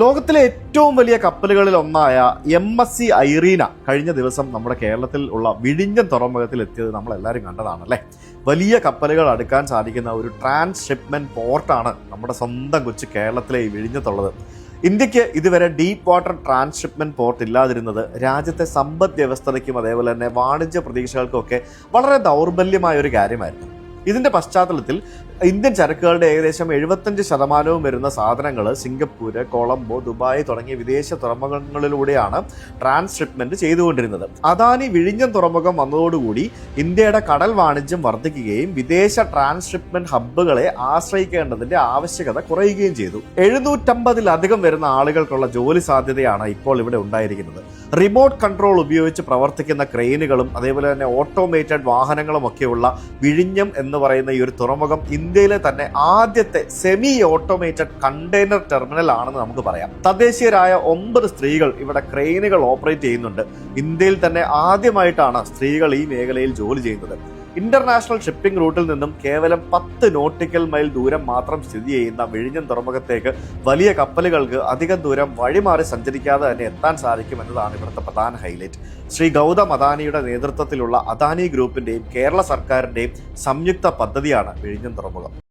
ലോകത്തിലെ ഏറ്റവും വലിയ കപ്പലുകളിൽ ഒന്നായ MSC ഐറീന കഴിഞ്ഞ ദിവസം നമ്മുടെ കേരളത്തിൽ ഉള്ള വിഴിഞ്ഞം തുറമുഖത്തിൽ എത്തിയത് നമ്മൾ എല്ലാവരും കണ്ടതാണല്ലേ. വലിയ കപ്പലുകൾ അടുക്കാൻ സാധിക്കുന്ന ഒരു ട്രാൻസ്ഷിപ്മെന്റ് പോർട്ടാണ് നമ്മുടെ സ്വന്തം കൊച്ചു കേരളത്തിലെ ഈ വിഴിഞ്ഞത്തുള്ളത്. ഇന്ത്യക്ക് ഇതുവരെ ഡീപ്പ് വാട്ടർ ട്രാൻസ്ഷിപ്മെന്റ് പോർട്ട് ഇല്ലാതിരുന്നത് രാജ്യത്തെ സമ്പദ് വ്യവസ്ഥതയ്ക്കും അതേപോലെ തന്നെ വാണിജ്യ പ്രതീക്ഷകൾക്കും ഒക്കെ വളരെ ദൗർബല്യമായ ഒരു കാര്യമായിരുന്നു. ഇതിന്റെ പശ്ചാത്തലത്തിൽ ഇന്ത്യൻ ചരക്കുകളുടെ ഏകദേശം 75% വരുന്ന സാധനങ്ങൾ സിംഗപ്പൂര്, കൊളംബോ, ദുബായ് തുടങ്ങിയ വിദേശ തുറമുഖങ്ങളിലൂടെയാണ് ട്രാൻസ്ഷിപ്മെന്റ് ചെയ്തുകൊണ്ടിരുന്നത്. അദാനി വിഴിഞ്ഞം തുറമുഖം വന്നതോടുകൂടി ഇന്ത്യയുടെ കടൽ വാണിജ്യം വർദ്ധിക്കുകയും വിദേശ ട്രാൻസ്ഷിപ്മെന്റ് ഹബ്ബുകളെ ആശ്രയിക്കേണ്ടതിന്റെ ആവശ്യകത കുറയുകയും ചെയ്തു. 750-ലധികം വരുന്ന ആളുകൾക്കുള്ള ജോലി സാധ്യതയാണ് ഇപ്പോൾ ഇവിടെ ഉണ്ടായിരിക്കുന്നത്. റിമോട്ട് കൺട്രോൾ ഉപയോഗിച്ച് പ്രവർത്തിക്കുന്ന ക്രെയിനുകളും അതേപോലെ തന്നെ ഓട്ടോമേറ്റഡ് വാഹനങ്ങളും ഒക്കെയുള്ള വിഴിഞ്ഞം എന്ന് പറയുന്ന ഈ ഒരു തുറമുഖം ഇന്ത്യയിലെ തന്നെ ആദ്യത്തെ സെമി ഓട്ടോമേറ്റഡ് കണ്ടെയ്നർ ടെർമിനൽ ആണെന്ന് നമുക്ക് പറയാം. തദ്ദേശീയരായ 9 സ്ത്രീകൾ ഇവിടെ ക്രെയിനുകൾ ഓപ്പറേറ്റ് ചെയ്യുന്നുണ്ട്. ഇന്ത്യയിൽ തന്നെ ആദ്യമായിട്ടാണ് സ്ത്രീകൾ ഈ മേഖലയിൽ ജോലി ചെയ്യുന്നത്. ഇന്റർനാഷണൽ ഷിപ്പിംഗ് റൂട്ടിൽ നിന്നും കേവലം 10 നോട്ടിക്കൽ മൈൽ ദൂരം മാത്രം സ്ഥിതി ചെയ്യുന്ന വിഴിഞ്ഞം തുറമുഖത്തേക്ക് വലിയ കപ്പലുകൾക്ക് അധികം ദൂരം വഴിമാറി സഞ്ചരിക്കാതെ തന്നെ എത്താൻ സാധിക്കും എന്നതാണ് ഇവിടുത്തെ പ്രധാന ഹൈലൈറ്റ്. ശ്രീ ഗൗതം അദാനിയുടെ നേതൃത്വത്തിലുള്ള അദാനി ഗ്രൂപ്പിന്റെയും കേരള സർക്കാരിന്റെയും സംയുക്ത പദ്ധതിയാണ് വിഴിഞ്ഞം തുറമുഖം.